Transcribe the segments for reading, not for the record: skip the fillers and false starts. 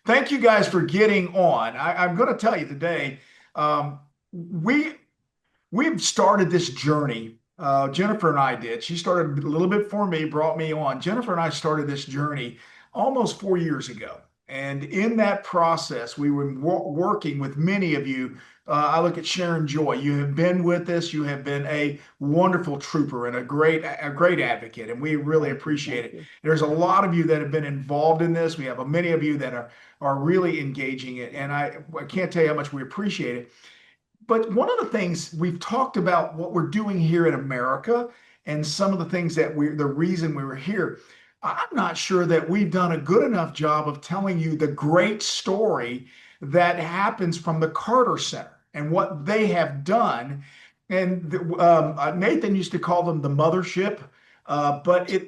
Thank you guys for getting on. I'm going to tell you today, um, we we've started this journey. Jennifer and I did. She started a little bit before me, brought me on. Jennifer and I started this journey almost 4 years ago. And in that process, we were working with many of you. I look at Sharon Joy. You have been with us. You have been a wonderful trooper and a great advocate, and we really Thank you. appreciate Thank it. you. There's a lot of you that have been involved in this. We have many of you that are really engaging it, and I can't tell you how much we appreciate it. But one of the things we've talked about what we're doing here in America and some of the things that the reason we were here. I'm not sure that we've done a good enough job of telling you the great story that happens from the Carter Center and what they have done. And Nathan used to call them the mothership,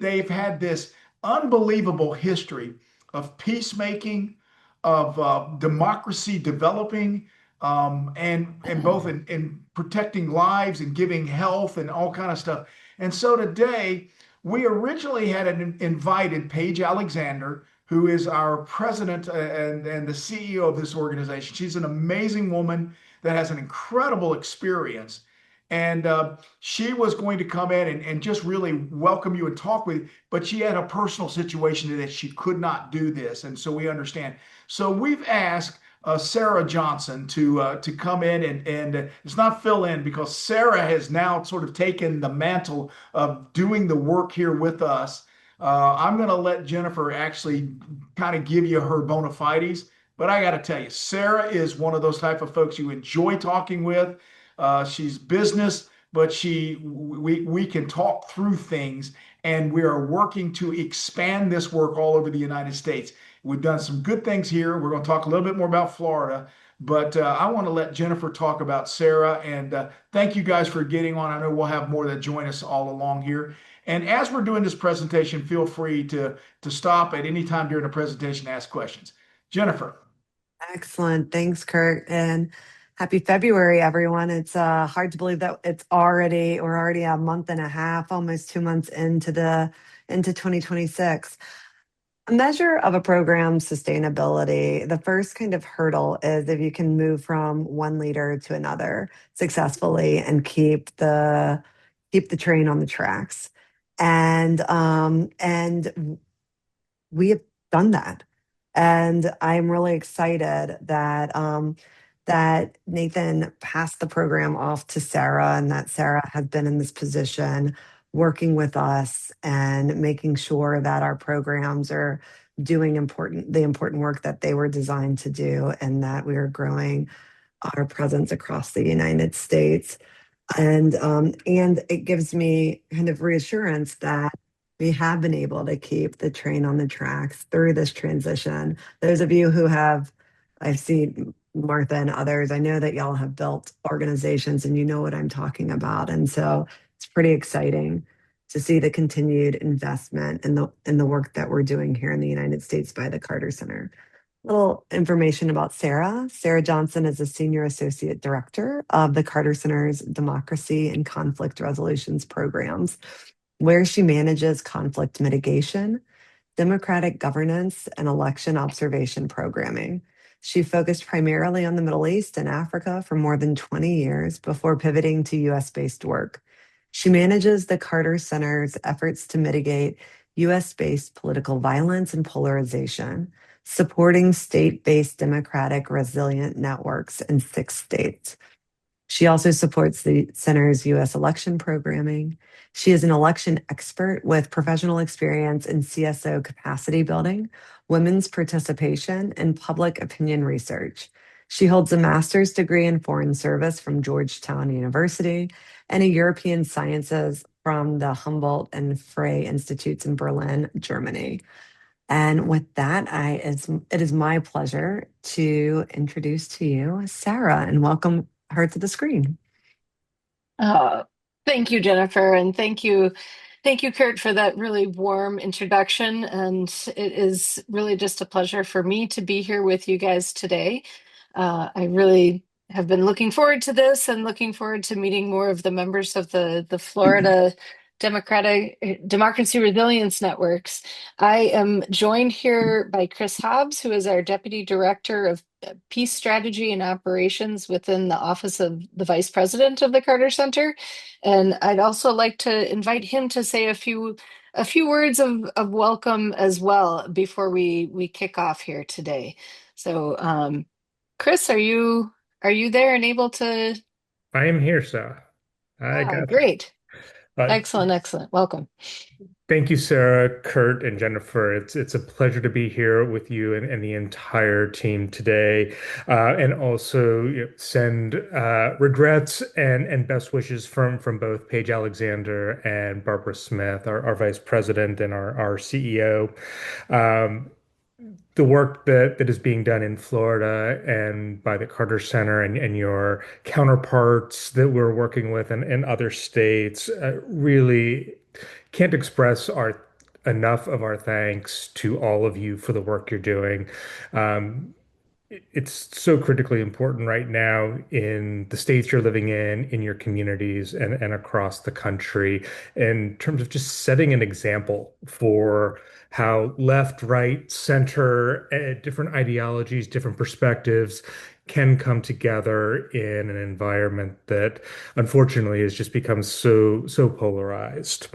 they've had this unbelievable history of peacemaking, of democracy developing, and both in protecting lives and giving health and all kind of stuff. And so today we originally had invited Paige Alexander, who is our president and the CEO of this organization. She's an amazing woman that has an incredible experience. And she was going to come in and just really welcome you and talk with you, but she had a personal situation that she could not do this. And so we understand. So we've asked Sarah Johnson to come in and it's not fill in because Sarah has now sort of taken the mantle of doing the work here with us. I'm going to let Jennifer actually kind of give you her bona fides, but I got to tell you, Sarah is one of those type of folks you enjoy talking with. She's business, but we can talk through things, and we are working to expand this work all over the United States. We've done some good things here. We're going to talk a little bit more about Florida, but I want to let Jennifer talk about Sarah. And thank you guys for getting on. I know we'll have more that join us all along here. And as we're doing this presentation, feel free to stop at any time during the presentation to ask questions. Jennifer. Excellent. Thanks, Kurt. And happy February, everyone. It's hard to believe that we're already a month and a half, almost 2 months into 2026. A measure of a program's sustainability, the first kind of hurdle is if you can move from one leader to another successfully and keep the train on the tracks. And we have done that. And I'm really excited that Nathan passed the program off to Sarah, and that Sarah has been in this position working with us and making sure that our programs are doing the important work that they were designed to do, and that we are growing our presence across the United States. And it gives me kind of reassurance that we have been able to keep the train on the tracks through this transition. Those of you who have, I've seen Martha and others, I know that y'all have built organizations and you know what I'm talking about. And so it's pretty exciting to see the continued investment in the work that we're doing here in the United States by the Carter Center. Little information about Sarah. Sarah Johnson is a Senior Associate Director of the Carter Center's Democracy and Conflict Resolutions programs, where she manages conflict mitigation, democratic governance, and election observation programming. She focused primarily on the Middle East and Africa for more than 20 years before pivoting to US based work. She manages the Carter Center's efforts to mitigate US based political violence and polarization, supporting state based democratic resilient networks in 6 states. She also supports the center's US election programming. She is an election expert with professional experience in CSO capacity building, women's participation, and public opinion research. She holds a master's degree in foreign service from Georgetown University and a European sciences from the Humboldt and Frey Institutes in Berlin, Germany. And with that, it is my pleasure to introduce to you Sarah and welcome her to the screen. Uh, Thank you, Jennifer, and thank you, Kurt, for that really warm introduction. And it is really just a pleasure for me to be here with you guys today. I really have been looking forward to this and looking forward to meeting more of the members of the Florida Democracy Resilience Networks. I am joined here by Chris Hobbs, who is our Deputy Director of Peace Strategy and Operations within the Office of the Vice President of the Carter Center. And I'd also like to invite him to say a few words of welcome as well before we kick off here today. So, Chris, are you there and able to? I am here, Sarah. I got you. Great. Uh, Excellent, excellent. Welcome. Thank you, Sarah, Kurt, and Jennifer. It's a pleasure to be here with you and the entire team today, and also send regrets and best wishes from both Paige Alexander and Barbara Smith, our vice president and our CEO. Um, the work that is being done in Florida and by the Carter Center and your counterparts that we're working with in other states really can't express our enough of our thanks to all of you for the work you're doing. Um, it's so critically important right now in the states you're living in your communities, and across the country in terms of just setting an example for how left, right, center, different ideologies, different perspectives can come together in an environment that unfortunately has just become so polarized.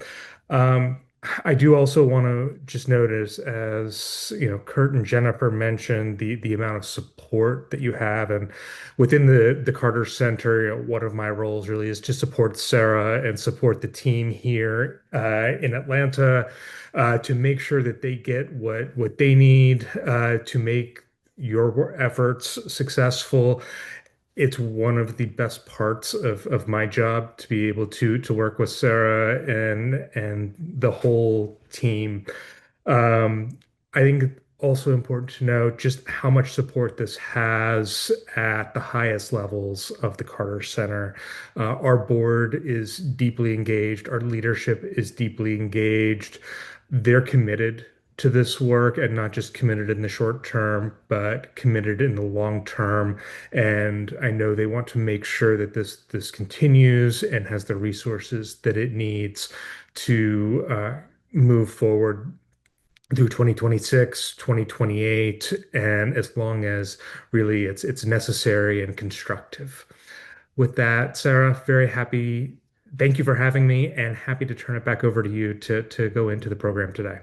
Um, I do also want to just notice, as you know, Kurt and Jennifer mentioned the amount of support that you have, and within the Carter Center, one of my roles really is to support Sarah and support the team here in Atlanta to make sure that they get what they need to make your efforts successful. It's one of the best parts of my job to be able to work with Sarah and the whole team. I think it's also important to know just how much support this has at the highest levels of the Carter Center. Our board is deeply engaged, our leadership is deeply engaged. They're committed to this work, and not just committed in the short term, but committed in the long term. And I know they want to make sure that this continues and has the resources that it needs to move forward through 2026, 2028, and as long as really it's necessary and constructive. With that, Sarah, very happy. Thank you for having me, and happy to turn it back over to you to go into the program today.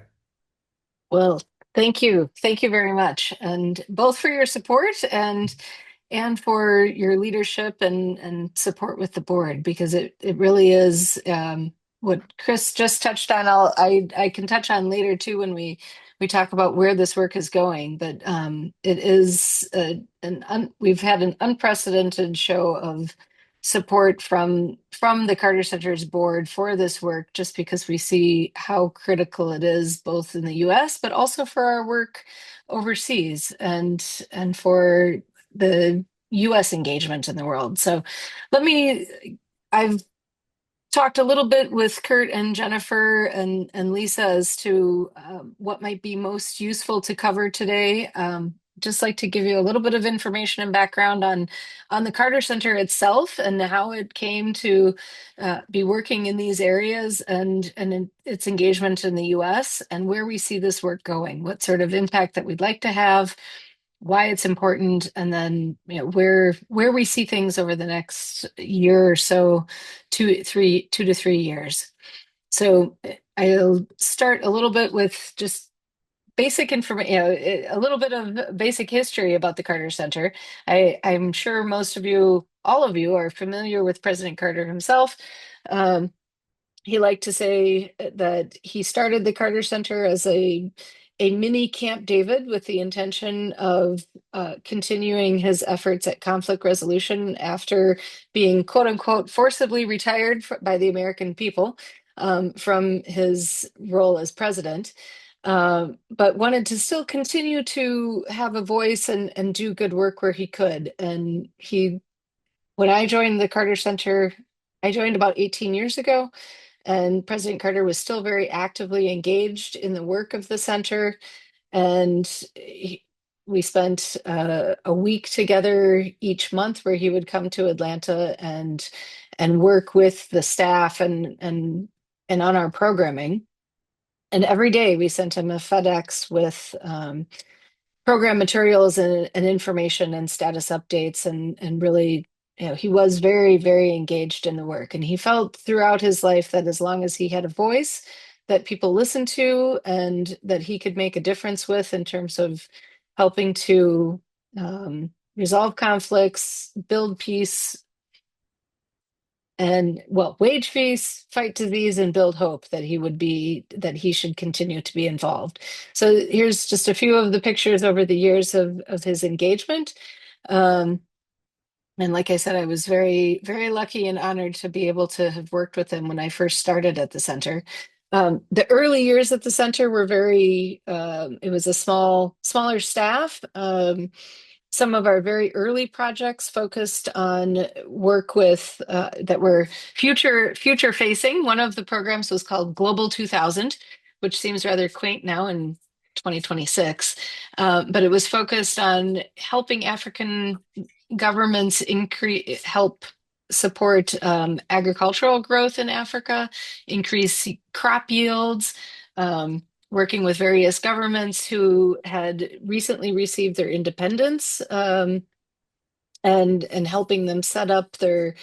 Well, thank you. Thank you very much. And both for your support and for your leadership and support with the board, because it really is what Chris just touched on. I can touch on later too when we talk about where this work is going. But it is we've had an unprecedented show of support from the Carter Center's board for this work, just because we see how critical it is both in the US but also for our work overseas and for the US engagement in the world. So I've talked a little bit with Kurt and Jennifer and Lisa as to what might be most useful to cover today. Just like to give you a little bit of information and background on the Carter Center itself and how it came to be working in these areas and in its engagement in the US, and where we see this work going, what sort of impact that we'd like to have, why it's important, and then where we see things over the next year or so, 2 to 3 years. So I'll start a little bit with just basic information, a little bit of basic history about the Carter Center. I'm sure most of you, all of you, are familiar with President Carter himself. He liked to say that he started the Carter Center as a mini Camp David with the intention of continuing his efforts at conflict resolution after being, quote unquote, forcibly retired by the American people from his role as president. But wanted to still continue to have a voice and do good work where he could. And when I joined the Carter Center, I joined about 18 years ago, and President Carter was still very actively engaged in the work of the center. And we spent a week together each month where he would come to Atlanta and work with the staff and and on our programming. And every day we sent him a FedEx with program materials and information and status updates, and really, he was very, very engaged in the work. And he felt throughout his life that as long as he had a voice that people listened to and that he could make a difference with in terms of helping to resolve conflicts, build peace, and wage peace, fight disease, and build hope, that he should continue to be involved. So here's just a few of the pictures over the years of his engagement. And like I said, I was very, very lucky and honored to be able to have worked with him when I first started at the center. The early years at the center were it was a smaller staff. Some of our very early projects focused on work with that were future facing. One of the programs was called Global 2000, which seems rather quaint now in 2026, but it was focused on helping African governments help support agricultural growth in Africa, increase crop yields, working with various governments who had recently received their independence, and helping them set up their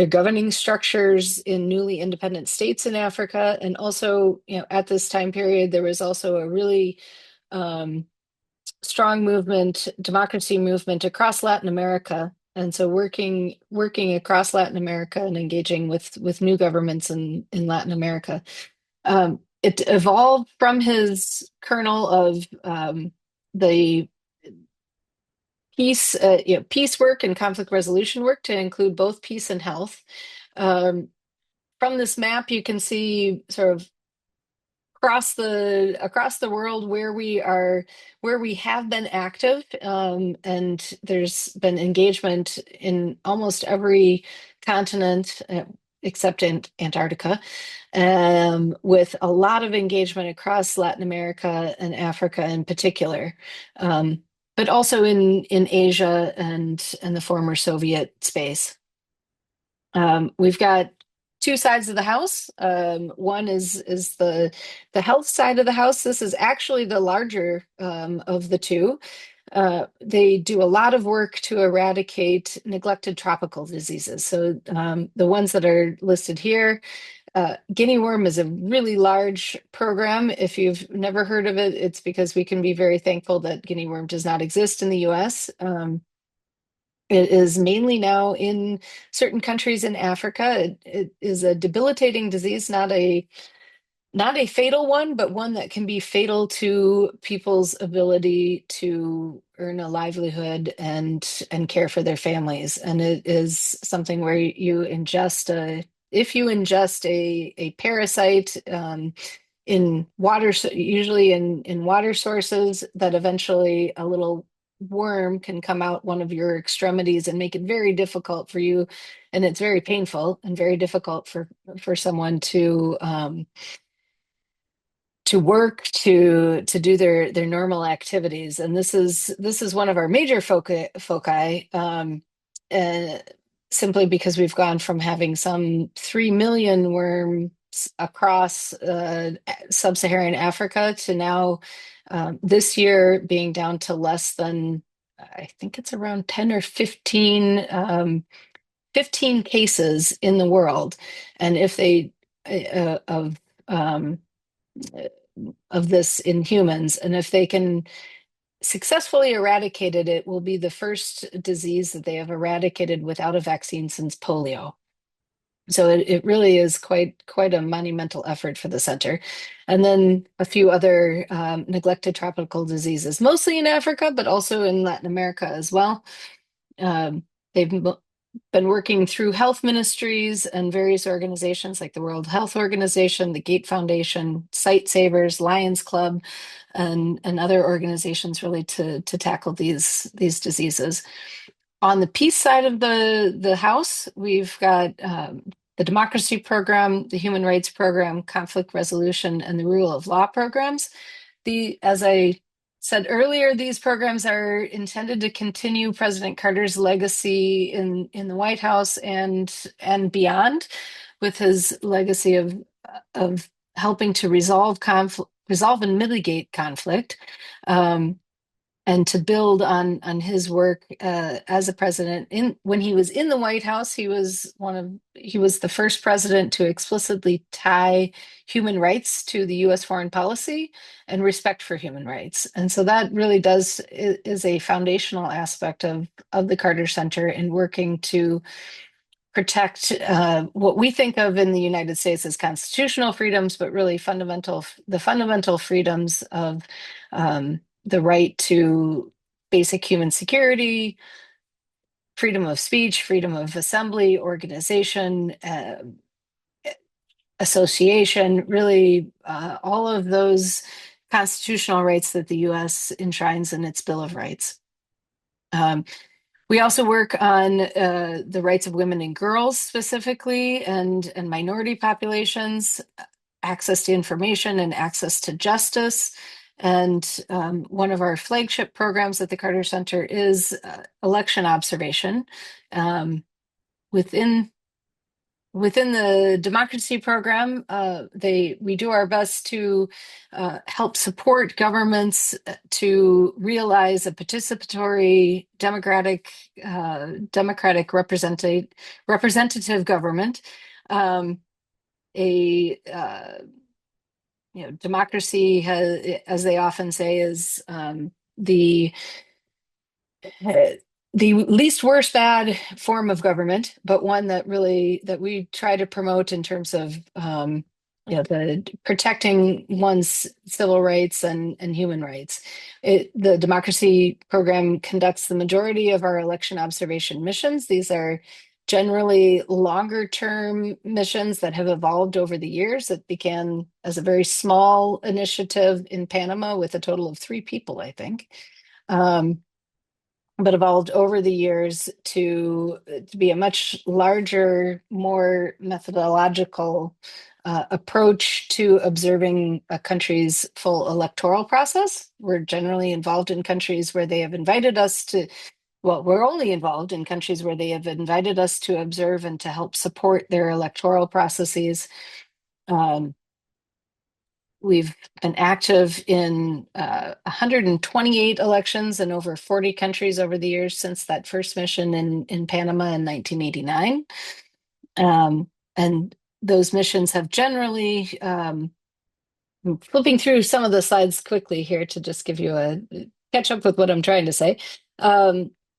governing structures in newly independent states in Africa. And also, at this time period, there was also a really strong democracy movement across Latin America. And so working across Latin America and engaging with new governments in Latin America. It evolved from his kernel of the peace work and conflict resolution work to include both peace and health. From this map, you can see sort of across the world where we have been active, and there's been engagement in almost every continent except in Antarctica, with a lot of engagement across Latin America and Africa in particular, but also in Asia and the former Soviet space. We've got two sides of the house. One is the health side of the house. This is actually the larger of the two. They do a lot of work to eradicate neglected tropical diseases. So the ones that are listed here, guinea worm is a really large program. If you've never heard of it, it's because we can be very thankful that guinea worm does not exist in the US. It is mainly now in certain countries in Africa. It is a debilitating disease, not a fatal one, but one that can be fatal to people's ability to earn a livelihood and care for their families. And it is something where if you ingest a parasite in water, usually in water sources, that eventually a little worm can come out one of your extremities and make it very difficult for you, and it's very painful and very difficult for someone to work, to do their normal activities. And this is one of our major foci, simply because we've gone from having some 3 million worms across sub-Saharan Africa to now this year being down to less than, I think it's around 10 or 15 cases in the world. And if they of this in humans, and if they can successfully eradicate it, it will be the first disease that they have eradicated without a vaccine since polio. So it really is quite a monumental effort for the center. And then a few other neglected tropical diseases, mostly in Africa, but also in Latin America as well. They've been working through health ministries and various organizations like the World Health Organization, the Gate Foundation, Sight Savers, Lions Club, and other organizations really to tackle these diseases. On the peace side of the house, we've got the democracy program, the human rights program, conflict resolution, and the rule of law programs. As I said earlier, these programs are intended to continue President Carter's legacy in the White House and beyond, with his legacy of of helping to resolve and mitigate conflict, um, and to build on his work as a president. When he was in the White House, he was the first president to explicitly tie human rights to the U.S. foreign policy and respect for human rights. And so that really is a foundational aspect of the Carter Center in working to protect what we think of in the United States as constitutional freedoms, but really the fundamental freedoms of the right to basic human security, freedom of speech, freedom of assembly, organization, association, really all of those constitutional rights that the U.S. enshrines in its Bill of Rights. We also work on the rights of women and girls specifically, and minority populations, access to information and access to justice. And one of our flagship programs at the Carter Center is election observation. Within the democracy program, we do our best to help support governments to realize a participatory democratic representative government. Democracy has, as they often say, is the least worst bad form of government, but one that we try to promote in terms of the protecting one's civil rights and human rights. The democracy program conducts the majority of our election observation missions. These are generally longer term missions that have evolved over the years. It began as a very small initiative in Panama with a total of 3 people, I think. But evolved over the years to be a much larger, more methodological approach to observing a country's full electoral process. We're generally involved in countries where they have invited us to, well, we're only involved in countries where they have invited us to observe and to help support their electoral processes. We've been active in 128 elections in over 40 countries over the years since that first mission in Panama in 1989. And those missions have generally, flipping through some of the slides quickly here to just give you catch up with what I'm trying to say.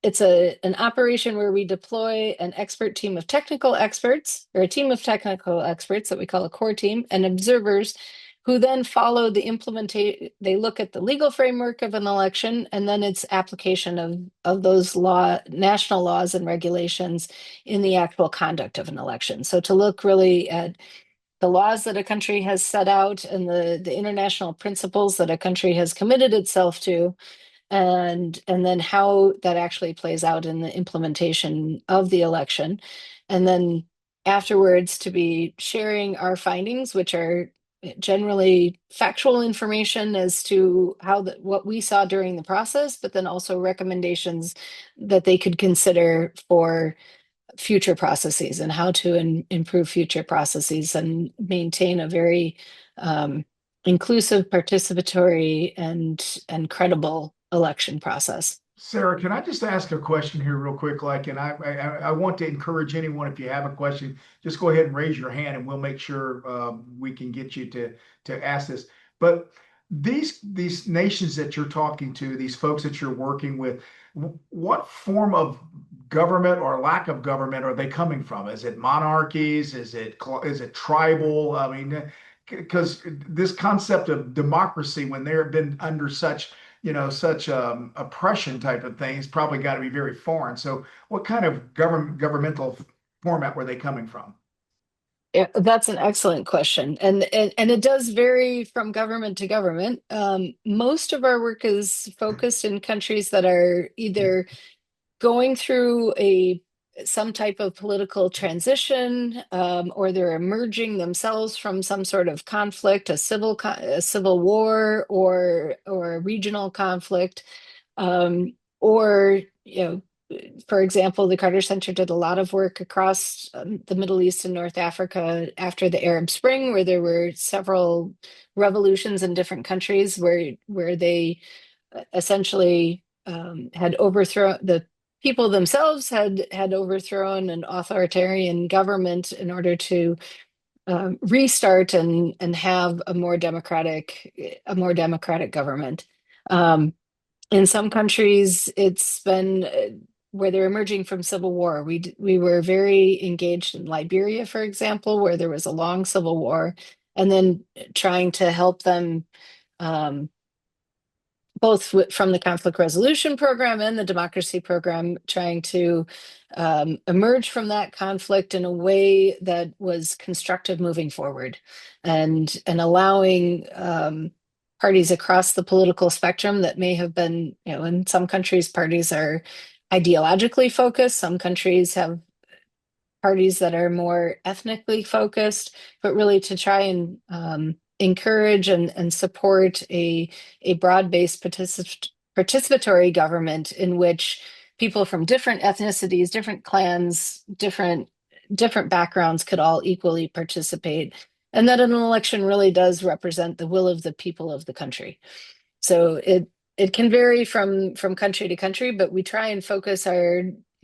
It's an operation where we deploy an expert team of technical experts, or a team of technical experts that we call a core team, and observers who then follow the implementation. They look at the legal framework of an election and then its application of those national laws and regulations in the actual conduct of an election. So to look really at the laws that a country has set out and the international principles that a country has committed itself to, and then how that actually plays out in the implementation of the election. And then afterwards to be sharing our findings, which are generally factual information as to what we saw during the process, but then also recommendations that they could consider for future processes and how to improve future processes and maintain a very inclusive, participatory, and credible election process. Sarah, can I just ask a question here real quick? And I want to encourage anyone, if you have a question, just go ahead and raise your hand and we'll make sure we can get you to ask this. But these nations that you're talking to, these folks that you're working with, what form of government or lack of government are they coming from? Is it monarchies? Is it tribal? I mean, because this concept of democracy, when they've been under such oppression type of things, probably got to be very foreign. So what kind of governmental format were they coming from? Yeah, that's an excellent question. And it does vary from government to government. Most of our work is focused in countries that are either going through some type of political transition, or they're emerging themselves from some sort of conflict, a civil war, or a regional conflict, or for example, the Carter Center did a lot of work across the Middle East and North Africa after the Arab Spring, where there were several revolutions in different countries where they essentially had overthrown the people themselves had overthrown an authoritarian government in order to restart and have a more democratic government. In some countries, it's been where they're emerging from civil war. We were very engaged in Liberia, for example, where there was a long civil war, and then trying to help them both from the conflict resolution program and the democracy program, trying to emerge from that conflict in a way that was constructive moving forward, and allowing parties across the political spectrum that may have been, in some countries, parties are ideologically focused. Some countries have parties that are more ethnically focused, but really to try and encourage and support a broad-based participatory government in which people from different ethnicities, different clans, different backgrounds could all equally participate, and that an election really does represent the will of the people of the country. So it can vary from country to country, but we try and focus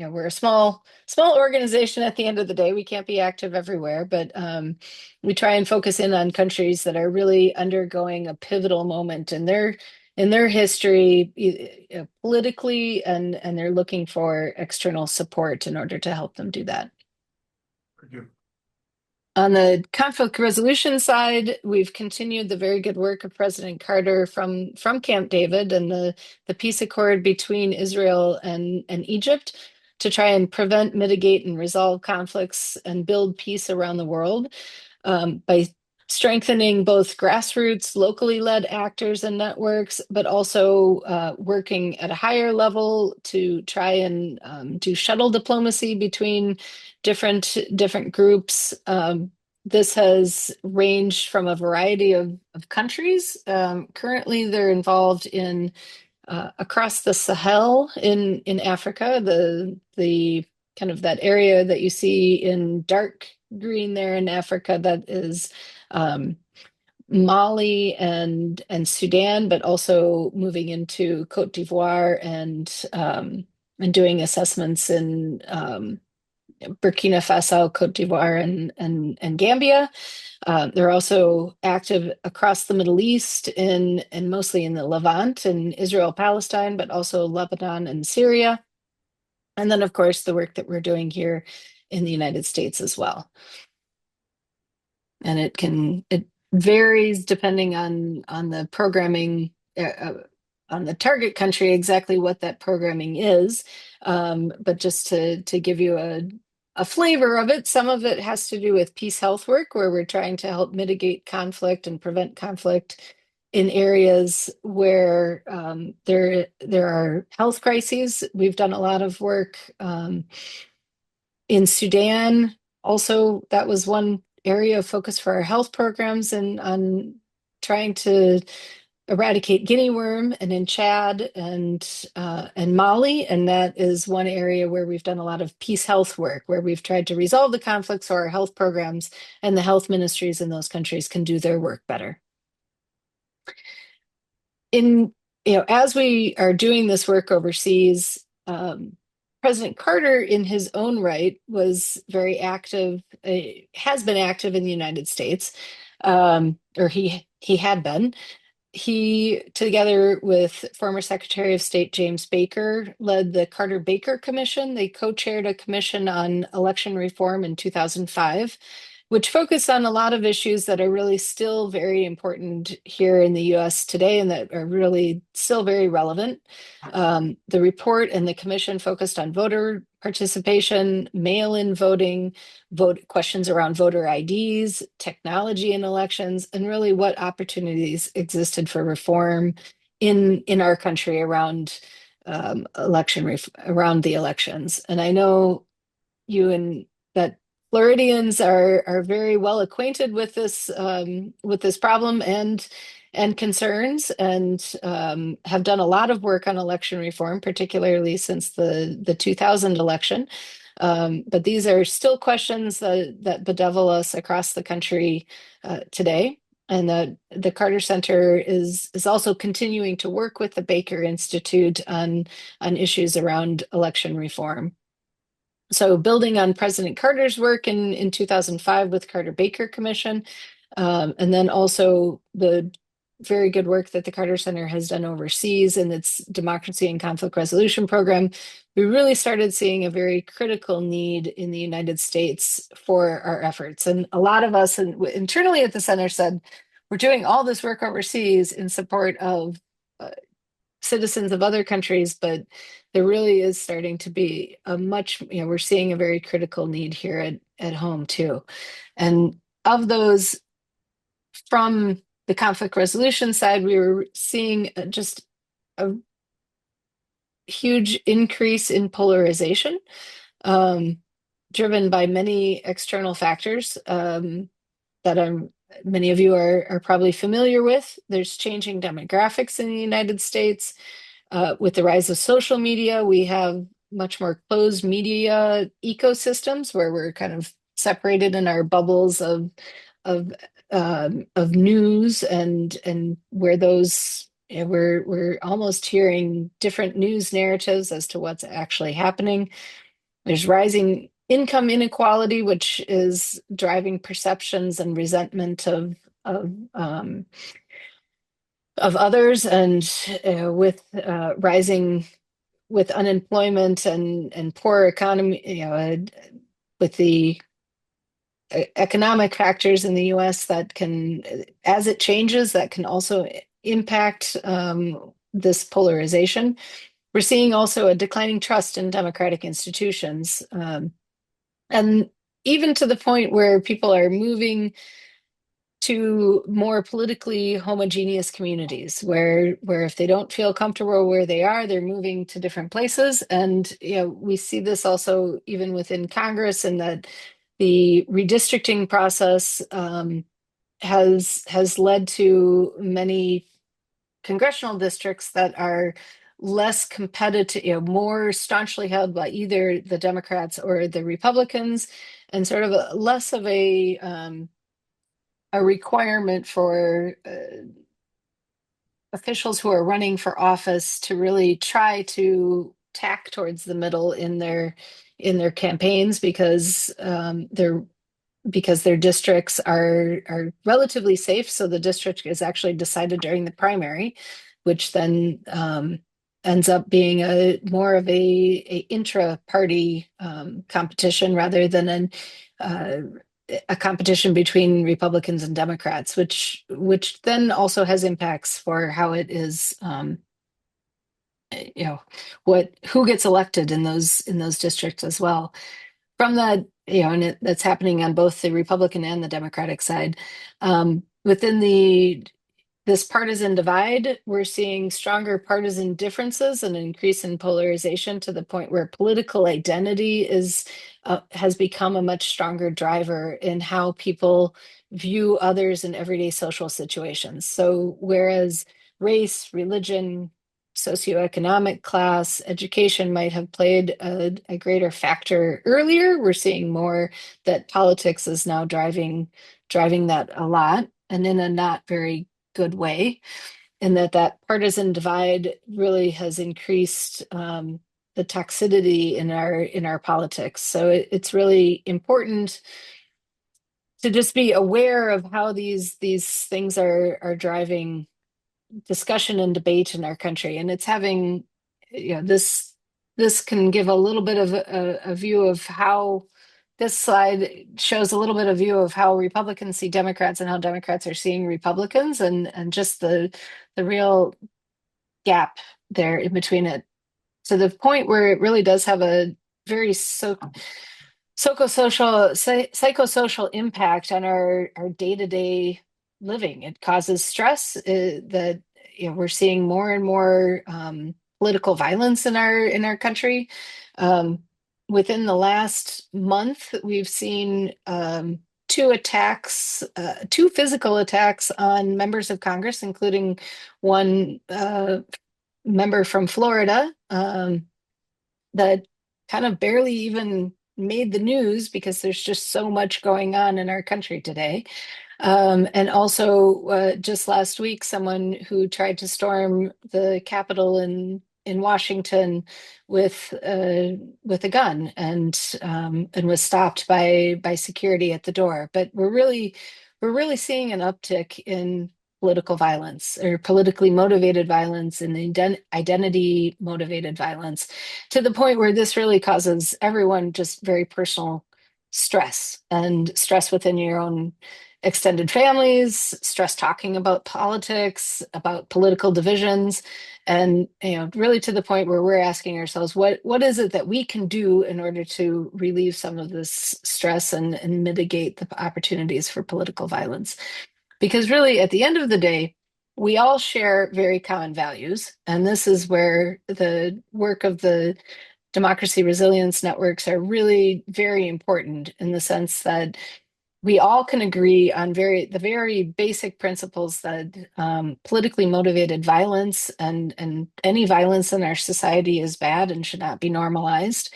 we're a small organization at the end of the day. We can't be active everywhere, but we try and focus in on countries that are really undergoing a pivotal moment in their history, politically, and they're looking for external support in order to help them do that. Very good. On the conflict resolution side, we've continued the very good work of President Carter from Camp David and the peace accord between Israel and Egypt to try and prevent, mitigate, and resolve conflicts and build peace around the world by strengthening both grassroots, locally led actors and networks, but also working at a higher level to try and do shuttle diplomacy between different groups. This has ranged from a variety of countries. Currently, they're involved in across the Sahel in Africa, the kind of that area that you see in dark green there in Africa, that is Mali and Sudan, but also moving into Cote d'Ivoire and doing assessments in Burkina Faso, Cote d'Ivoire, and Gambia. They're also active across the Middle East and mostly in the Levant and Israel, Palestine, but also Lebanon and Syria. And then, of course, the work that we're doing here in the United States as well. And it varies depending on the programming, on the target country, exactly what that programming is. But just to give you a flavor of it, some of it has to do with peace health work, where we're trying to help mitigate conflict and prevent conflict in areas where there are health crises. We've done a lot of work in Sudan. Also, that was one area of focus for our health programs, and on trying to eradicate guinea worm, and in Chad and Mali. And that is one area where we've done a lot of peace health work, where we've tried to resolve the conflicts so our health programs and the health ministries in those countries can do their work better. As we are doing this work overseas, President Carter, in his own right, was very active, has been active in the United States, or he had been. He, together with former Secretary of State James Baker, led the Carter-Baker Commission. They co-chaired a commission on election reform in 2005, which focused on a lot of issues that are really still very important here in the US today and that are really still very relevant. The report and the commission focused on voter participation, mail-in voting, questions around voter IDs, technology in elections, and really what opportunities existed for reform in our country around around the elections. And I know you and that Floridians are very well acquainted with this problem, and and concerns, and have done a lot of work on election reform, particularly since the 2000 election. But these are still questions that bedevil us across the country today. And the Carter Center is also continuing to work with the Baker Institute on issues around election reform. So building on President Carter's work in 2005 with Carter-Baker Commission, and then also the very good work that the Carter Center has done overseas in its democracy and conflict resolution program, we really started seeing a very critical need in the United States for our efforts. And a lot of us internally at the center said, we're doing all this work overseas in support of citizens of other countries, but there really is starting to be we're seeing a very critical need here at home too. And of those, from the conflict resolution side, we were seeing just a huge increase in polarization, driven by many external factors that many of you are probably familiar with. There's changing demographics in the United States. With the rise of social media, we have much more closed media ecosystems where we're kind of separated in our bubbles of news, and where those we're almost hearing different news narratives as to what's actually happening. There's rising income inequality, which is driving perceptions and resentment of others, and with unemployment and poor economy, with the economic factors in the U.S. that can, as it changes, that can also impact this polarization. We're seeing also a declining trust in democratic institutions, and even to the point where people are moving to more politically homogeneous communities, where if they don't feel comfortable where they are, they're moving to different places. And we see this also even within Congress, and that the redistricting process has led to many congressional districts that are less competitive, more staunchly held by either the Democrats or the Republicans, and sort of less of a requirement for officials who are running for office to really try to tack towards the middle in their campaigns, because their districts are relatively safe. So the district is actually decided during the primary, which then ends up being more of a intra-party competition rather than a competition between Republicans and Democrats, which then also has impacts for how it is, who gets elected in those districts as well. From that, and that's happening on both the Republican and the Democratic side. Within this partisan divide, we're seeing stronger partisan differences and an increase in polarization, to the point where political identity has become a much stronger driver in how people view others in everyday social situations. So whereas race, religion, socioeconomic class, education might have played a greater factor earlier, we're seeing more that politics is now driving that a lot, and in a not very good way, and that partisan divide really has increased the toxicity in our politics. So it's really important to just be aware of how these things are driving discussion and debate in our country. And it's having, this can give a little bit of a view of how this slide shows a little bit of view of how Republicans see Democrats and how Democrats are seeing Republicans, and just the real gap there in between it, to the point where it really does have a very psychosocial impact on our day-to-day living. It causes stress, that we're seeing more and more political violence in our country. Within the last month, we've seen two attacks, two physical attacks on members of Congress, including one member from Florida that kind of barely even made the news because there's just so much going on in our country today. And also, just last week, someone who tried to storm the Capitol in Washington with a gun and was stopped by security at the door. But we're really seeing an uptick in political violence or politically motivated violence and identity motivated violence to the point where this really causes everyone just very personal stress and stress within your own extended families, stress talking about politics, about political divisions, and really to the point where we're asking ourselves, what is it that we can do in order to relieve some of this stress and mitigate the opportunities for political violence? Because really, at the end of the day, we all share very common values, and this is where the work of the democracy resilience networks are really very important in the sense that we all can agree on the very basic principles that politically motivated violence and any violence in our society is bad and should not be normalized.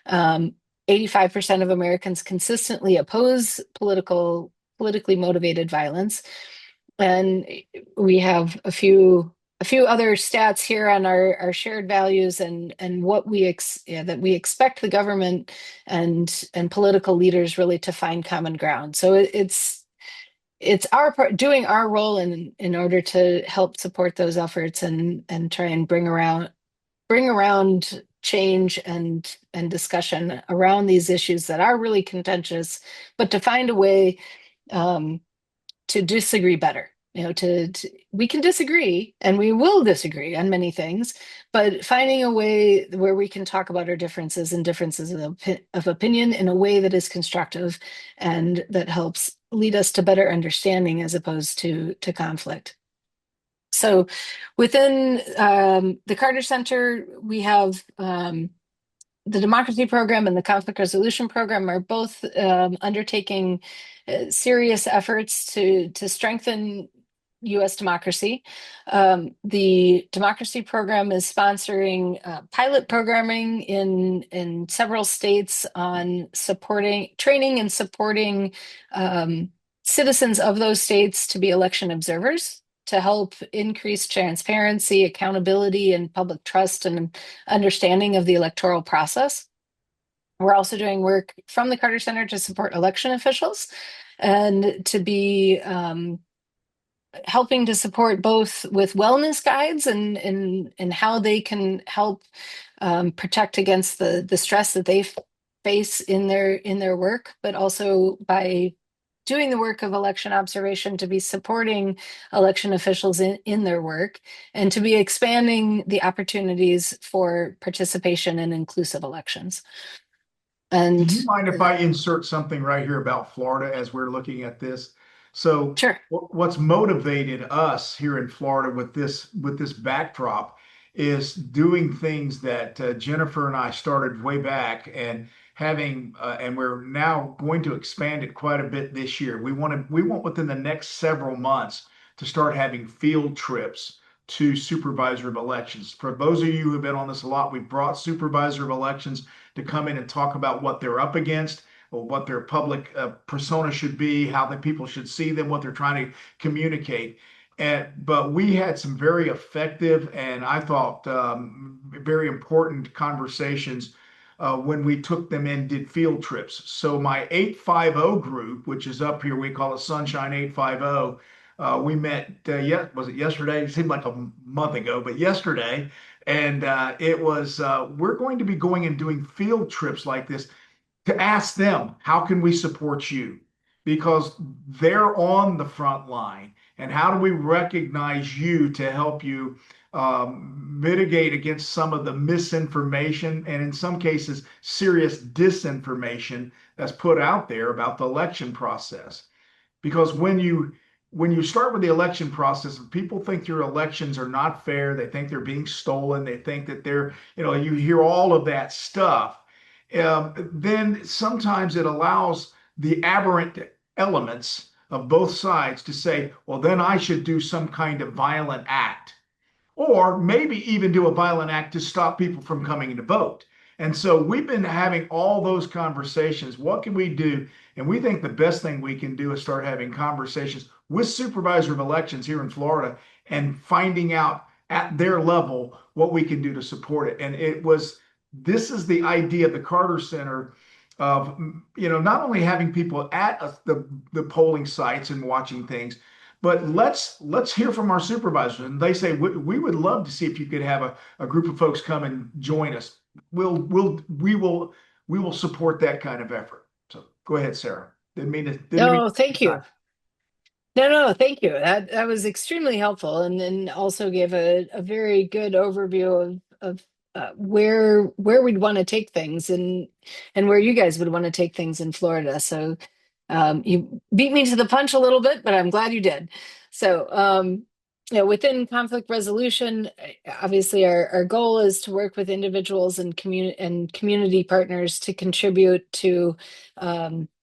85% of Americans consistently oppose politically motivated violence, and we have a few other stats here on our shared values and what that we expect the government and political leaders really to find common ground. So it's our part, doing our role in order to help support those efforts and try and bring around change and discussion around these issues that are really contentious, but to find a way to disagree better. We can disagree and we will disagree on many things, but finding a way where we can talk about our differences and differences of opinion in a way that is constructive and that helps lead us to better understanding as opposed to conflict. So within the Carter Center, we have the Democracy Program and the Conflict Resolution Program are both undertaking serious efforts to strengthen U.S. democracy. The Democracy Program is sponsoring pilot programming in several states on training and supporting citizens of those states to be election observers to help increase transparency, accountability, and public trust and understanding of the electoral process. We're also doing work from the Carter Center to support election officials and to be helping to support both with wellness guides and how they can help protect against the stress that they face in their work, but also by doing the work of election observation to be supporting election officials in their work and to be expanding the opportunities for participation in inclusive elections. And do you mind if I insert something right here about Florida as we're looking at this? So sure. what's motivated us here in Florida with this backdrop is doing things that Jennifer and I started way back and having and we're now going to expand it quite a bit this year. We want within the next several months to start having field trips to supervisor of elections. For those of you who have been on this a lot, we've brought supervisor of elections to come in and talk about what they're up against, or what their public persona should be, how the people should see them, what they're trying to communicate. But we had some very effective and I thought very important conversations when we took them and did field trips. So my 850 group, which is up here, we call it Sunshine 850. We met, was it yesterday? It seemed like a month ago, but yesterday. And it was, we're going to be going and doing field trips like this to ask them, how can we support you? Because they're on the front line. And how do we recognize you to help you mitigate against some of the misinformation and in some cases serious disinformation that's put out there about the election process? Because when you start with the election process, people think your elections are not fair, they think they're being stolen, they think that they're, you hear all of that stuff. Then sometimes it allows the aberrant elements of both sides to say, well, then I should do some kind of violent act, or maybe even do a violent act to stop people from coming to vote. And so we've been having all those conversations. What can we do? And we think the best thing we can do is start having conversations with supervisor of elections here in Florida and finding out at their level what we can do to support it. And this is the idea of the Carter Center of, not only having people at the polling sites and watching things, but let's hear from our supervisors. And they say we would love to see if you could have a group of folks come and join us. We will support that kind of effort. So go ahead, Sarah. Didn't mean No, thank you. No, thank you. That was extremely helpful, and then also gave a very good overview of where we'd want to take things, and where you guys would want to take things in Florida. So you beat me to the punch a little bit, but I'm glad you did. So within conflict resolution, obviously our goal is to work with individuals and community partners to contribute to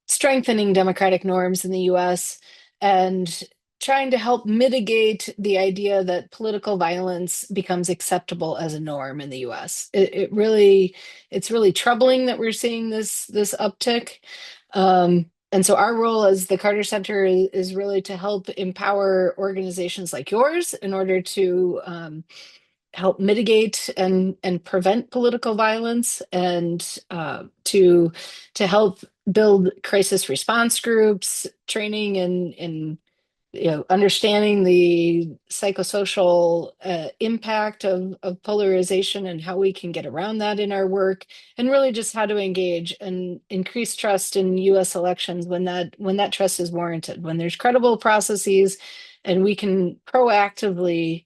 strengthening democratic norms in the U.S. and trying to help mitigate the idea that political violence becomes acceptable as a norm in the U.S. It's really troubling that we're seeing this uptick. And so our role as the Carter Center is really to help empower organizations like yours in order to help mitigate and prevent political violence, and to help build crisis response groups, training and understanding the psychosocial impact of polarization and how we can get around that in our work, and really just how to engage and increase trust in U.S. elections when that trust is warranted, when there's credible processes and we can proactively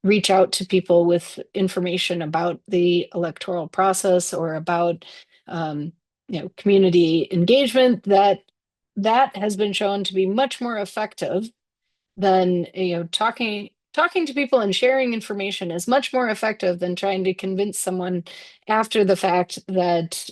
reach out to people with information about the electoral process or about community engagement that has been shown to be much more effective than talking to people, and sharing information is much more effective than trying to convince someone after the fact that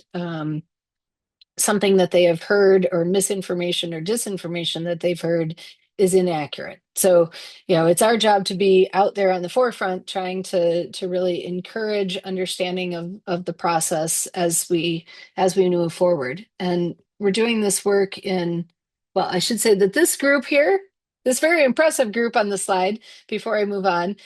something that they have heard, or misinformation or disinformation that they've heard, is inaccurate. So it's our job to be out there on the forefront, trying to really encourage understanding of the process as we move forward. And we're doing this work well, I should say that this group here, this very impressive group on the slide, before I move on,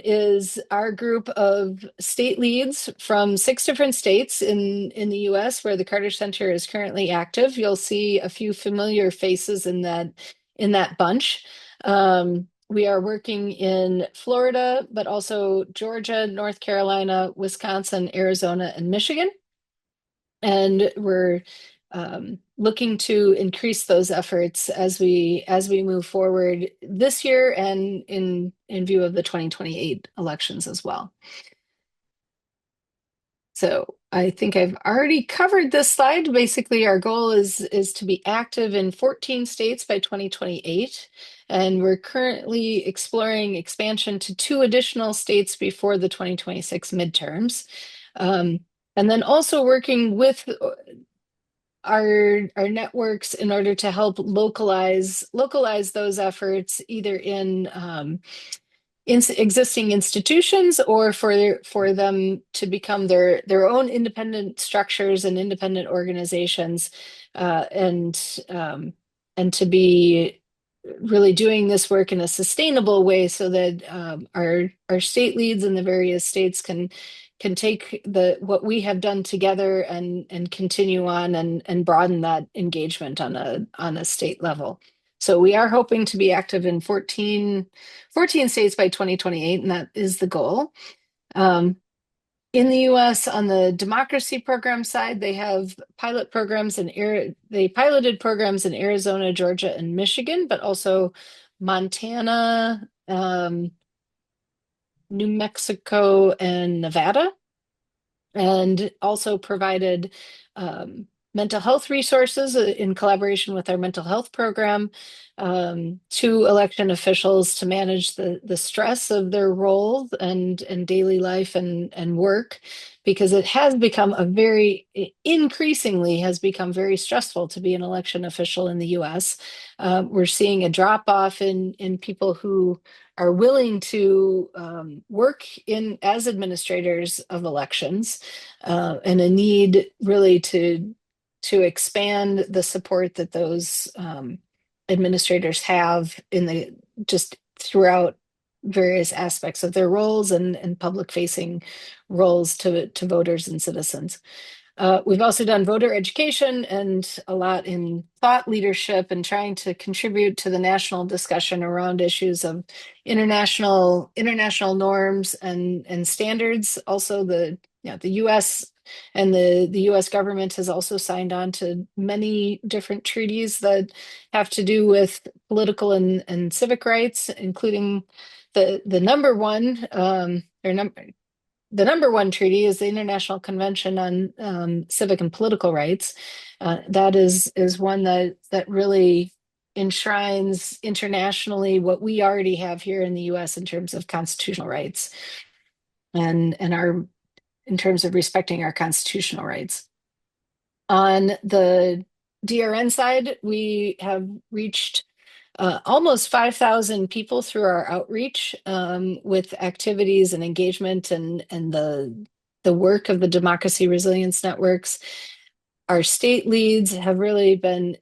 is our group of state leads from 6 different states in the U.S. where the Carter Center is currently active. You'll see a few familiar faces in that bunch. We are working in Florida, but also Georgia, North Carolina, Wisconsin, Arizona, and Michigan. And we're looking to increase those efforts as we move forward this year, and in view of the 2028 elections as well. So I think I've already covered this slide. Basically, our goal is to be active in 14 states by 2028. And we're currently exploring expansion to 2 additional states before the 2026 midterms. And then also working with our networks in order to help localize those efforts, either in existing institutions, or for them to become their own independent structures and independent organizations, and to be really doing this work in a sustainable way, so that our state leads in the various states can take what we have done together and continue on and broaden that engagement on a state level. So we are hoping to be active in 14 states by 2028, and that is the goal. In the US, on the democracy program side, they have piloted programs in Arizona, Georgia, and Michigan, but also Montana, New Mexico, and Nevada, and also provided mental health resources in collaboration with our mental health program to election officials to manage the stress of their roles and daily life and work, because it has become increasingly has become very stressful to be an election official in the US. We're seeing a drop off in people who are willing to work in as administrators of elections, and a need really to expand the support that those administrators have in the just throughout various aspects of their roles and public facing roles to voters and citizens. We've also done voter education and a lot in thought leadership and trying to contribute to the national discussion around issues of international norms and standards. Also, the U.S. and the U.S. government has also signed on to many different treaties that have to do with political and civic rights, including the number one the number one treaty is the International Convention on Civic and Political Rights. That is one that really enshrines internationally what we already have here in the U.S. in terms of constitutional rights and our in terms of respecting our constitutional rights. On the DRN side, we have reached almost 5,000 people through our outreach with activities and engagement and the work of the Democracy Resilience Networks. Our state leads have really been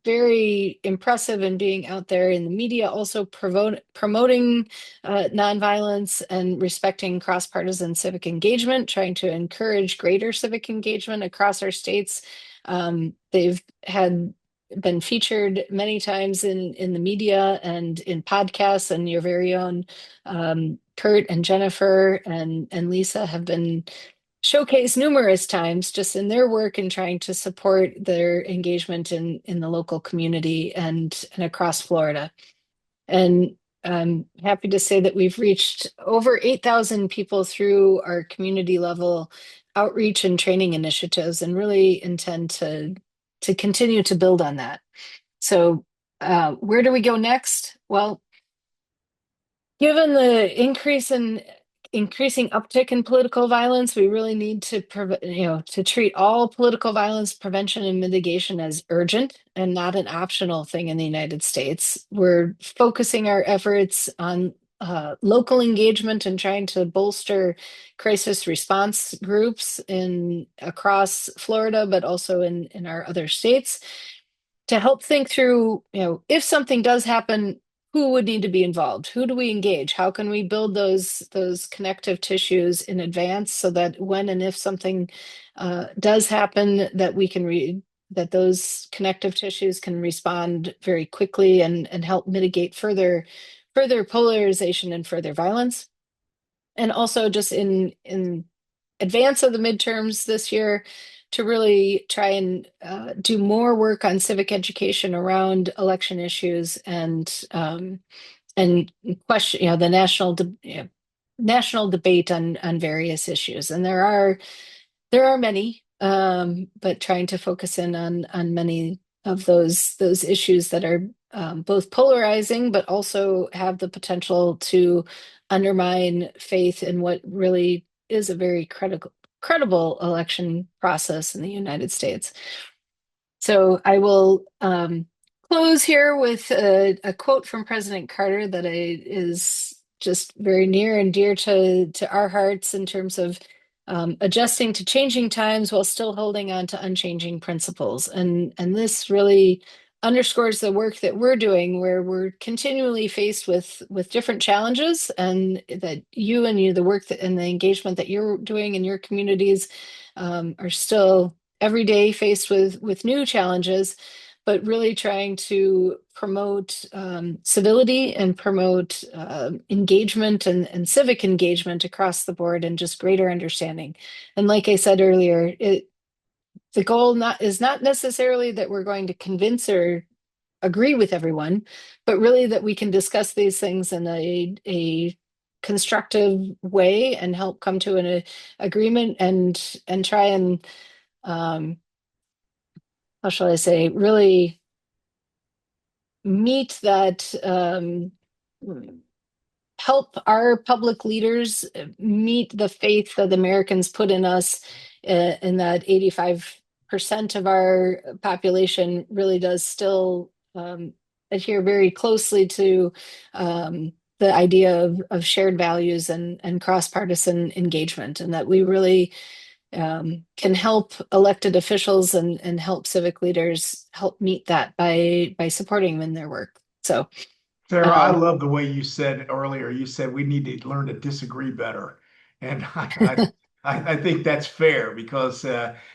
very impressive in being out there in the media, also promoting nonviolence and respecting cross-partisan civic engagement, trying to encourage greater civic engagement across our states. They've been featured many times in the media and in podcasts, and your very own Kurt and Jennifer and Lisa have been showcased numerous times just in their work and trying to support their engagement in the local community and across Florida. And I'm happy to say that we've reached over 8,000 people through our community level outreach and training initiatives, and really intend to continue to build on that. So where do we go next? Well, given the increasing uptick in political violence, we really need to treat all political violence prevention and mitigation as urgent and not an optional thing in the United States. We're focusing our efforts on local engagement and trying to bolster crisis response groups across Florida, but also in our other states, to help think through, if something does happen, who would need to be involved? Who do we engage? How can we build those connective tissues in advance so that when and if something does happen, that those connective tissues can respond very quickly and help mitigate further polarization and further violence. And also just in advance of the midterms this year, to really try and do more work on civic education around election issues and question, the national debate on various issues. And there are many, but trying to focus in on many of those issues that are both polarizing, but also have the potential to undermine faith in what really is a very credible election process in the United States. So I will close here with a quote from President Carter that is just very near and dear to our hearts in terms of adjusting to changing times while still holding on to unchanging principles. And this really underscores the work that we're doing, where we're continually faced with different challenges, and that the work and the engagement that you're doing in your communities are still every day faced with new challenges, but really trying to promote civility and promote engagement and civic engagement across the board, and just greater understanding. And like I said earlier, the goal is not necessarily that we're going to convince or agree with everyone, but really that we can discuss these things in a constructive way and help come to an agreement and try and how shall I say, really meet that help our public leaders meet the faith that Americans put in us, and that 85% of our population really does still adhere very closely to the idea of shared values and cross-partisan engagement, and that we really can help elected officials and help civic leaders help meet that by supporting them in their work. So Sarah, I um, love the way you said earlier. You said we need to learn to disagree better, and I think that's fair because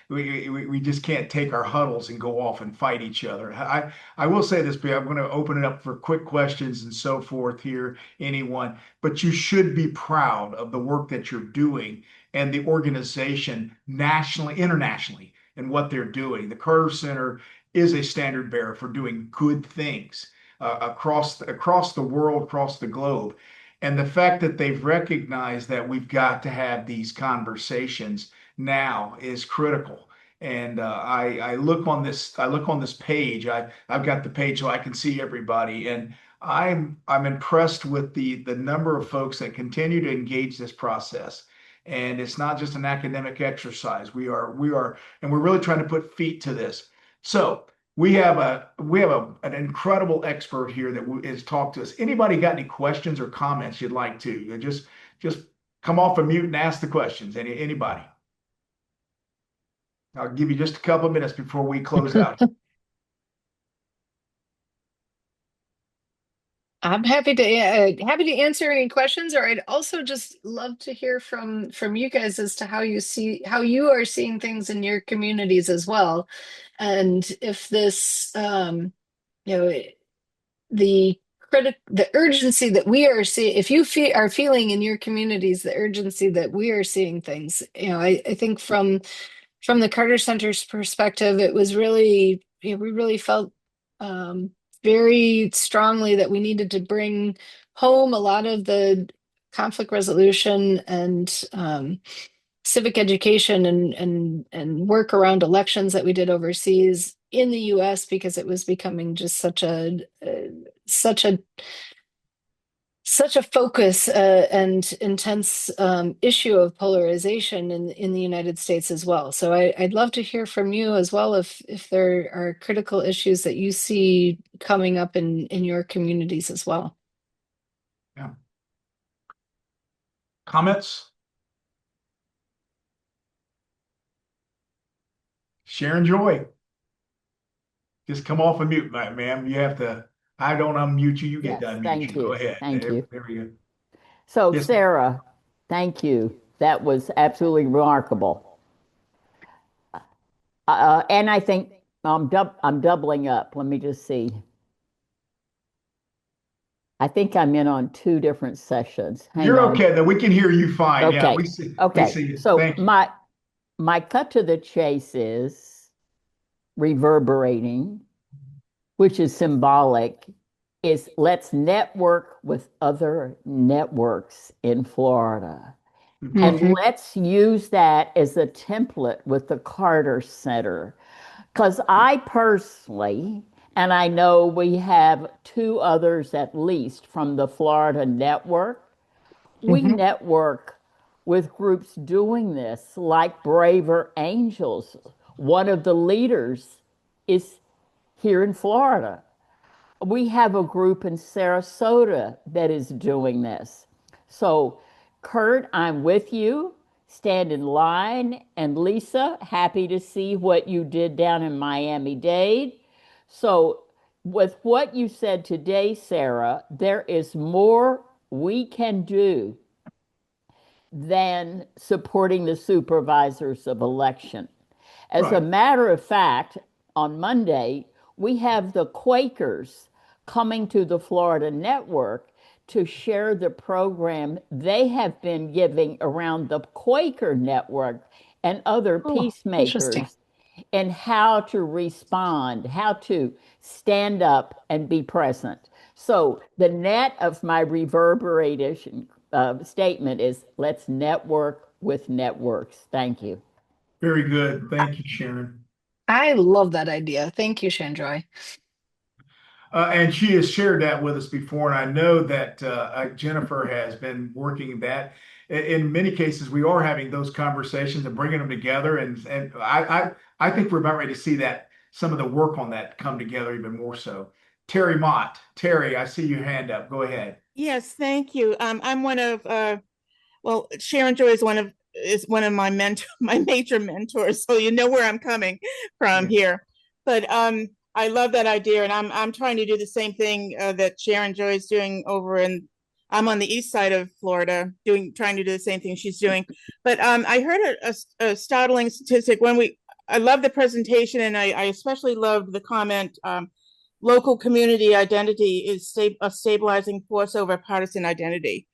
we just can't take our huddles and go off and fight each other. I will say this, but I'm going to open it up for quick questions and so forth here, anyone. But you should be proud of the work that you're doing and the organization nationally, internationally, and what they're doing. The Carter Center is a standard bearer for doing good things across the world, across the globe. And the fact that they've recognized that we've got to have these conversations now is critical. And I look on this page. I've got the page so I can see everybody, and I'm impressed with the number of folks that continue to engage this process. And it's not just an academic exercise. And we're really trying to put feet to this. So an incredible expert here that has talked to us. Anybody got any questions or comments you'd like to just come off of mute and ask the questions. Anybody? I'll give you just a couple of minutes before we close out. I'm happy to answer any questions, or I'd also just love to hear from you guys as to how you are seeing things in your communities as well, and if this you know the urgency that we are seeing, if you are feeling in your communities the urgency that we are seeing things, I think from the Carter Center's perspective, it was really, we really felt very strongly that we needed to bring home a lot of the conflict resolution and civic education and work around elections that we did overseas in the U.S., because it was becoming just such a such a focus and intense issue of polarization in the United States as well. So I'd love to hear from you as well if there are critical issues that you see coming up in your communities as well. Yeah. Comments? Sharon Joy. Just come off of mute, ma'am. I don't unmute you. You get Yes, to unmute thank you. Go you. ahead. Thank you. There we go. So, Yes, ma'am. Sarah, thank you. That was absolutely remarkable. And I think I'm doubling up. Let me just see. I think I'm in on two different sessions. Hang You're on. okay, though. We can hear you fine. Yeah, Okay. we see Okay. you. So Thank you. my cut to the chase is reverberating, which is symbolic, is let's network with other networks in Florida. And Mhm. let's use that as a template with the Carter Center. Because I personally, and I know we have two others at least from the Florida network, we Mhm. network with groups doing this, like Braver Angels. One of the leaders is here in Florida. We have a group in Sarasota that is doing this. So, Kurt, I'm with you. Stand in line. And Lisa, happy to see what you did down in Miami-Dade. So, with what you said today, Sarah, there is more we can do than supporting the supervisors of election. As a Right. matter of fact, on Monday, we have the Quakers coming to the Florida network to share the program they have been giving around the Quaker network and other Oh, interesting. peacemakers and how to respond, how to stand up and be present. So the net of my reverberation statement is let's network with networks. Thank you. Very good. Thank you, Sharon. I love that idea. Thank you, Shanjoy. And she has shared that with us before, and I know that Jennifer has been working that. In many cases, we are having those conversations and bringing them together, and I think we're about ready to see that some of the work on that come together even more so. Terry Mott, Terry, I see your hand up. Go ahead. Yes, thank you. I'm one of well, Sharon Joy is one of my my major mentors, so you know where I'm coming from here. But I love that idea, and I'm trying to do the same thing that Sharon Joy is doing over in. I'm on the east side of Florida, trying to do the same thing she's doing. But I heard a startling statistic when we. I love the presentation, and I especially loved the comment. Local community identity is a stabilizing force over partisan identity.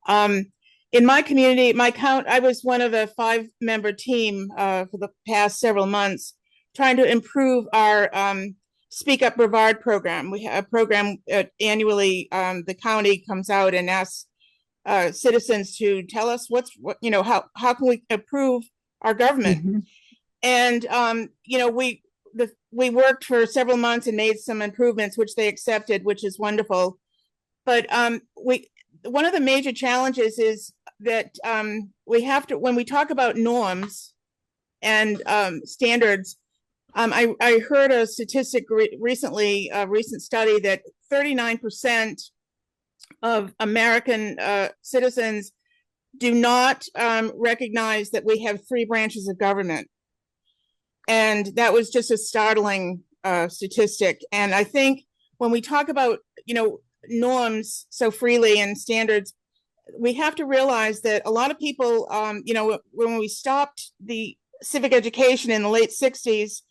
In my community, I was one of a 5-member team for the past several months, trying to improve our Speak Up Brevard program. We have a program annually. The county comes out and asks citizens to tell us how can we improve our government. Mhm. And we worked for several months and made some improvements, which they accepted, which is wonderful. But one of the major challenges is that we have to, when we talk about norms and standards, I heard a statistic recently, a recent study that 39% of American citizens do not recognize that we have 3 branches of government. And that was just a startling statistic. And I think when we talk about, norms so freely and standards, we have to realize that a lot of people, when we stopped the civic education in the late 60s,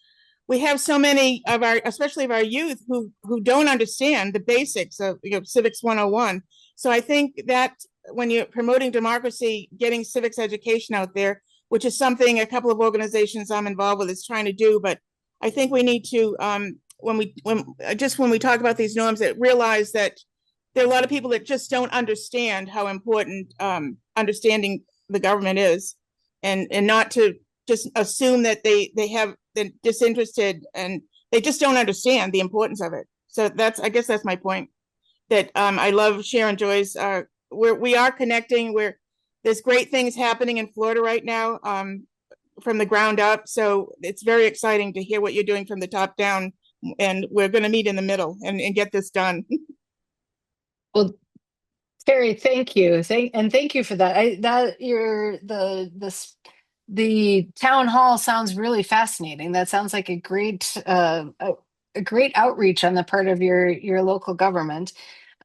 we have so many of especially of our youth who don't understand the basics of civics 101. So I think that when you're promoting democracy, getting civics education out there, which is something a couple of organizations I'm involved with is trying to do. But I think we need to, when we talk about these norms, that realize that there are a lot of people that just don't understand how important understanding the government is, and not to just assume that they're disinterested and they just don't understand the importance of it. So I guess that's my point. That I love Sharon Joy's. We are connecting. There's great things happening in Florida right now from the ground up. So it's very exciting to hear what you're doing from the top down. And we're going to meet in the middle and get this done. Well, Terry, thank you. Thank you for that. The town hall sounds really fascinating. That sounds like a great outreach on the part of your local government.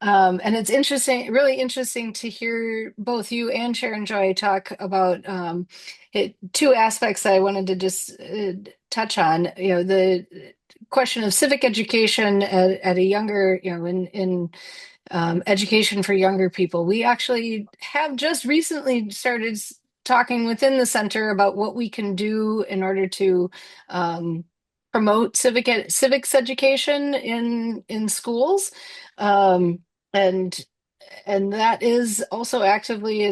And it's really interesting to hear both you and Sharon Joy talk about 2 aspects that I wanted to just touch on. The question of civic education at a younger, in education for younger people. We actually have just recently started talking within the center about what we can do in order to promote civics education in schools. And that is also actively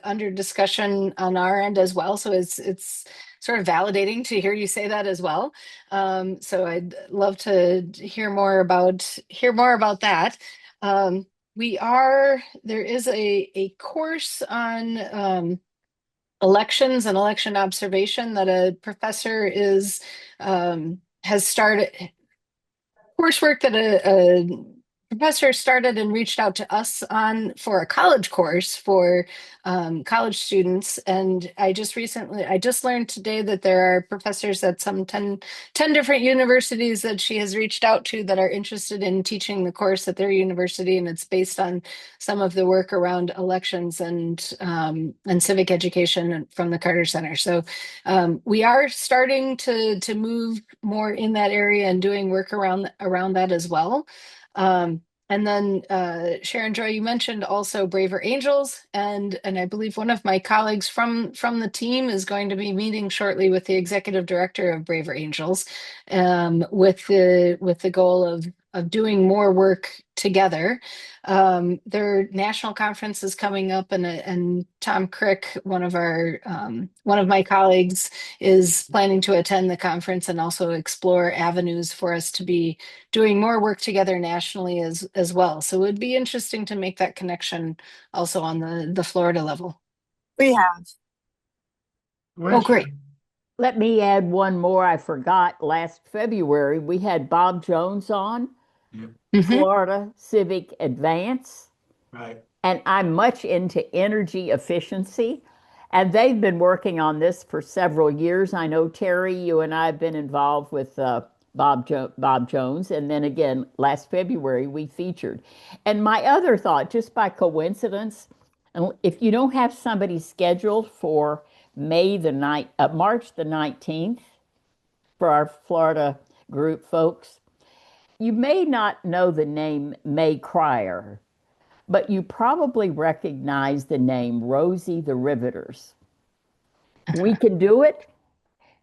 under discussion on our end as well. So it's sort of validating to hear you say that as well. So I'd love to hear more about that. There is a course on elections and election observation that a professor has started, coursework that a professor started and reached out to us on for a college course for college students. And I just learned today that there are professors at some 10 different universities that she has reached out to that are interested in teaching the course at their university. And it's based on some of the work around elections and civic education from the Carter Center. So we are starting to move more in that area and doing work around that as well. And then Sharon Joy, you mentioned also Braver Angels, and I believe one of my colleagues from the team is going to be meeting shortly with the executive director of Braver Angels, with the goal doing more work together. Their national conference is coming up, and Tom Crick, one of my colleagues, is planning to attend the conference and also explore avenues for us to be doing more work together nationally as well. So it would be interesting to make that connection also on the Florida level. We have. Oh, great. Let me add one more. I forgot last February, we had Bob Jones on, Mhm. Florida Civic Advance. Right. And I'm much into energy efficiency. And they've been working on this for several years. I know, Terry, you and I have been involved with Bob Jones. And then again, last February, we featured. And my other thought, just by coincidence, if you don't have somebody scheduled for March the 19th for our Florida group folks, you may not know the name May Cryer, but you probably recognize the name Rosie the Riveters. We can do it.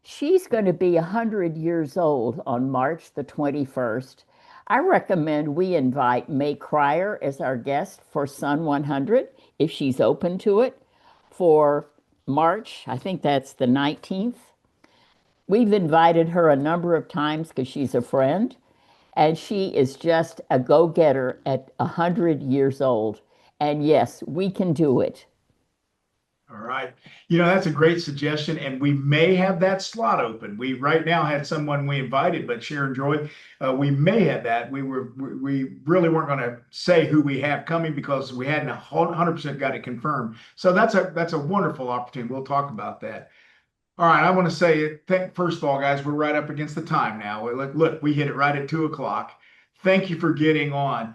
She's going to be 100 years old on March the 21st. I recommend we invite May Cryer as our guest for Sun 100, if she's open to it, for March. I think that's the 19th. We've invited her a number of times because she's a friend, and she is just a go-getter at 100 years old. And yes, we can do it. All right. That's a great suggestion, and we may have that slot open. We right now had someone we invited, but Sharon Joy, we may have that. We really weren't going to say who we have coming because we hadn't 100% got it confirmed. So that's a wonderful opportunity. We'll talk about that. All right. I want to say, first of all, guys, we're right up against the time now. Look, we hit it right at 2 o'clock. Thank you for getting on.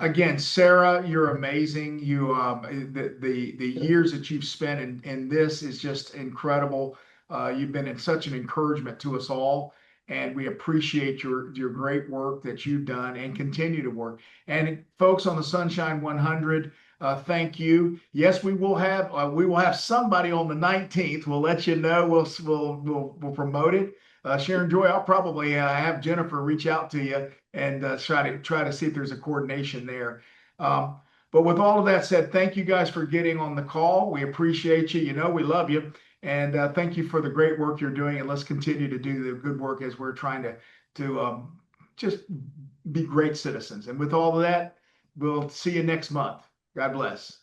Again, Sarah, you're amazing. The years that you've spent in this is just incredible. You've been such an encouragement to us all, and we appreciate your great work that you've done and continue to work. And folks on the Sunshine 100, thank you. Yes, we will have somebody on the 19th. We'll let you know. We'll promote it. Sharon Joy, I'll probably have Jennifer reach out to you and try to see if there's a coordination there. But with all of that said, thank you guys for getting on the call. We appreciate you. We love you. And thank you for the great work you're doing. And let's continue to do the good work as we're trying to just be great citizens. And with all of that, we'll see you next month. God bless.